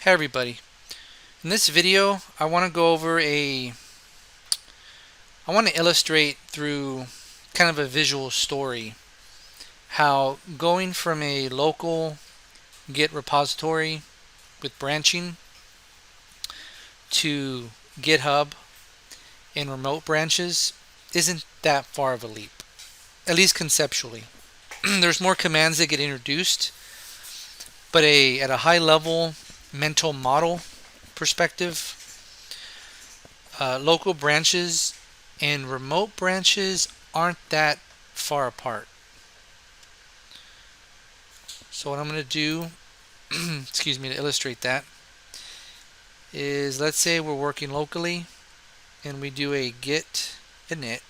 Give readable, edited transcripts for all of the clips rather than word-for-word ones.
Hey everybody. In this video, I want to illustrate through kind of a visual story how going from a local Git repository with branching to GitHub and remote branches isn't that far of a leap, at least conceptually. There's more commands that get introduced, but at a high level mental model perspective, local branches and remote branches aren't that far apart. So what I'm going to do, excuse me, to illustrate that is, let's say we're working locally and we do a git init.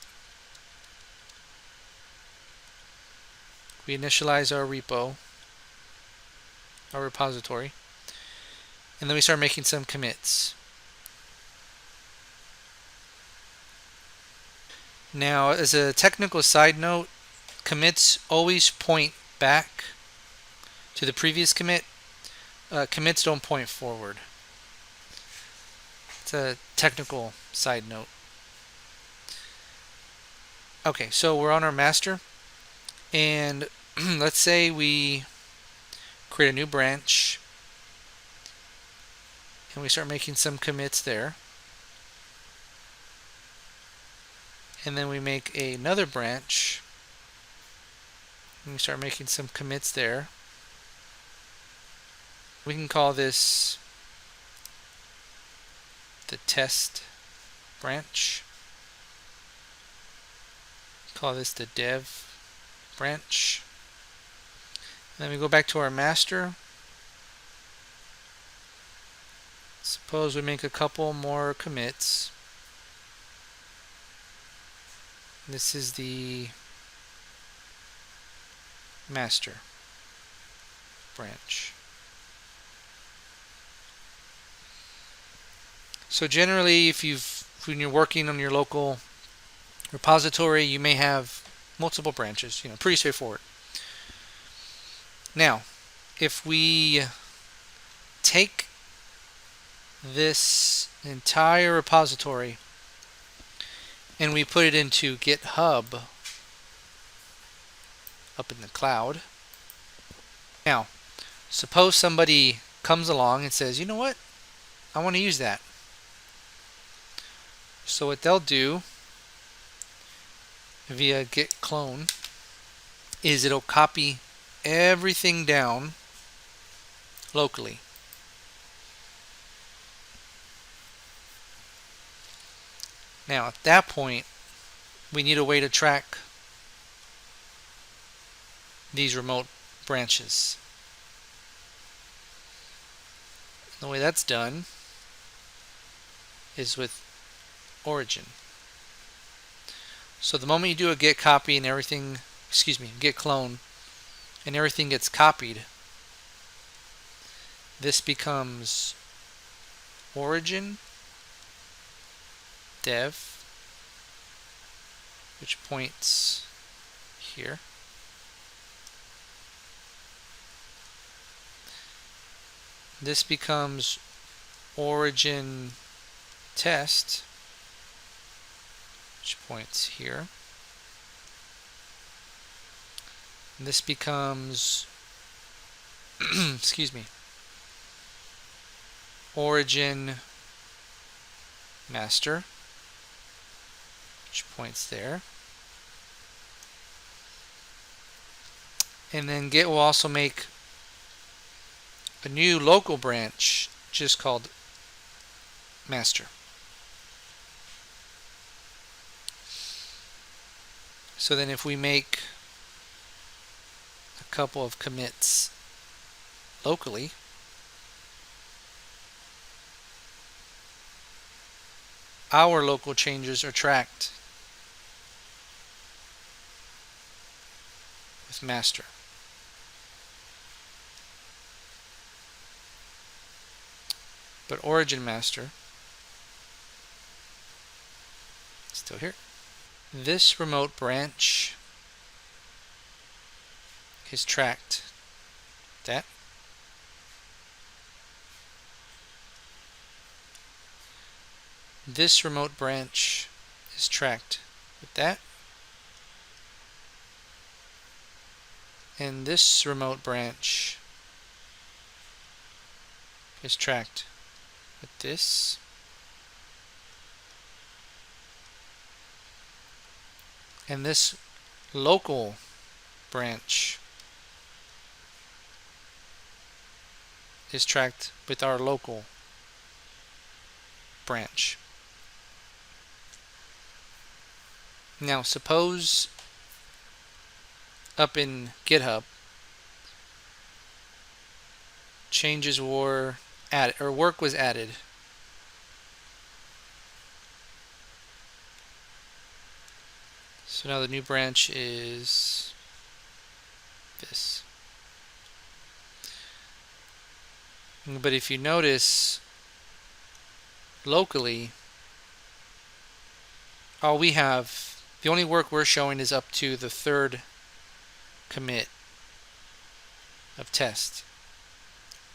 We initialize our repo, our repository, and then we start making some commits. Now, as a technical side note, commits always point back to the previous commit. Commits don't point forward. It's a technical side note. Okay, so we're on our master, and let's say we create a new branch and we start making some commits there. And then we make another branch and we start making some commits there. We can call this the test branch. Call this the dev branch. And then we go back to our master. Suppose we make a couple more commits. This is the master branch. So generally, when you're working on your local repository, you may have multiple branches. Pretty straightforward. Now, if we take this entire repository and we put it into GitHub up in the cloud. Now, suppose somebody comes along and says, you know what? I want to use that. So what they'll do via git clone is it'll copy everything down locally. Now at that point, we need a way to track these remote branches. The way that's done is with origin. So the moment you do a git copy and everything, git clone, and everything gets copied, this becomes origin dev, which points here. This becomes origin test, which points here. And this becomes origin master, which points there. And then Git will also make a new local branch just called master. So then if we make a couple of commits locally, our local changes are tracked with master. But origin master is still here. This remote branch is tracked. That this remote branch is tracked with that, and this remote branch is tracked with this, and this local branch is tracked with our local branch. Now suppose up in GitHub changes were added, or work was added. So now the new branch is this. But if you notice, locally, the only work we're showing is up to the third commit of test,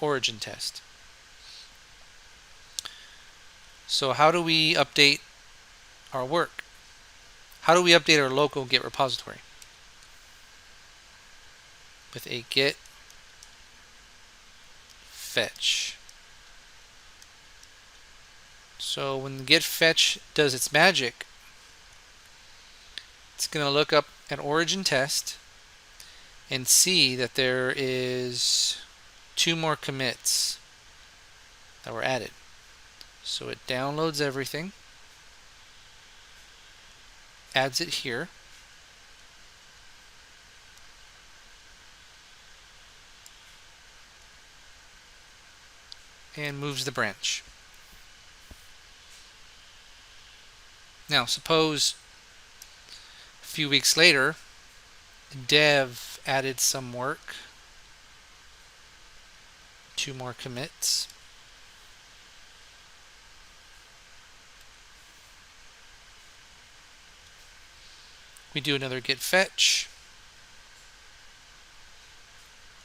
origin test. So how do we update our work? How do we update our local Git repository? With a git fetch. So when the git fetch does its magic, it's going to look up an origin test and see that there is 2 more commits that were added. So it downloads everything, adds it here, and moves the branch. Now suppose a few weeks later, dev added some work, 2 more commits. We do another git fetch.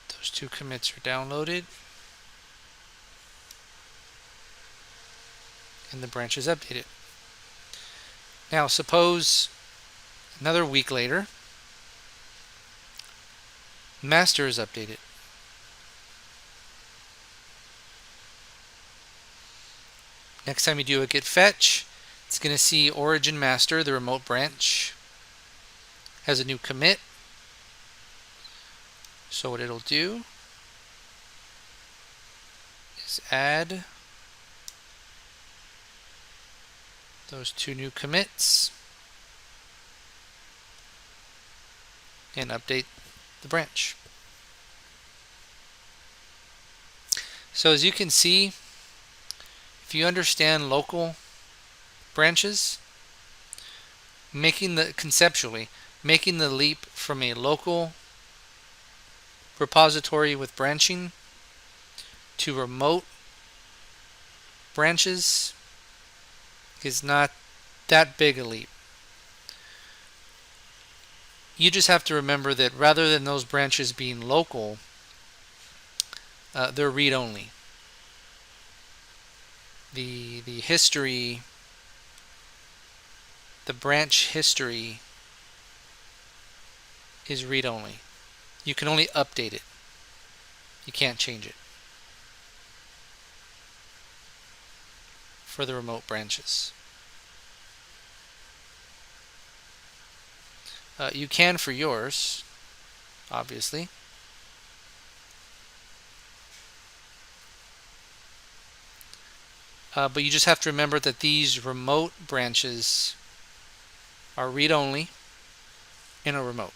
Those 2 commits are downloaded, and the branch is updated. Now suppose another week later, master is updated. Next time you do a git fetch, it's going to see origin master, the remote branch, has a new commit. So what it'll do is add those 2 new commits and update the branch. So as you can see, if you understand local branches, conceptually making the leap from a local repository with branching to remote branches is not that big a leap. You just have to remember that rather than those branches being local, they're read-only. The history, the branch history is read-only. You can only update it. You can't change it for the remote branches. You can for yours, obviously. But you just have to remember that these remote branches are read-only and are remote.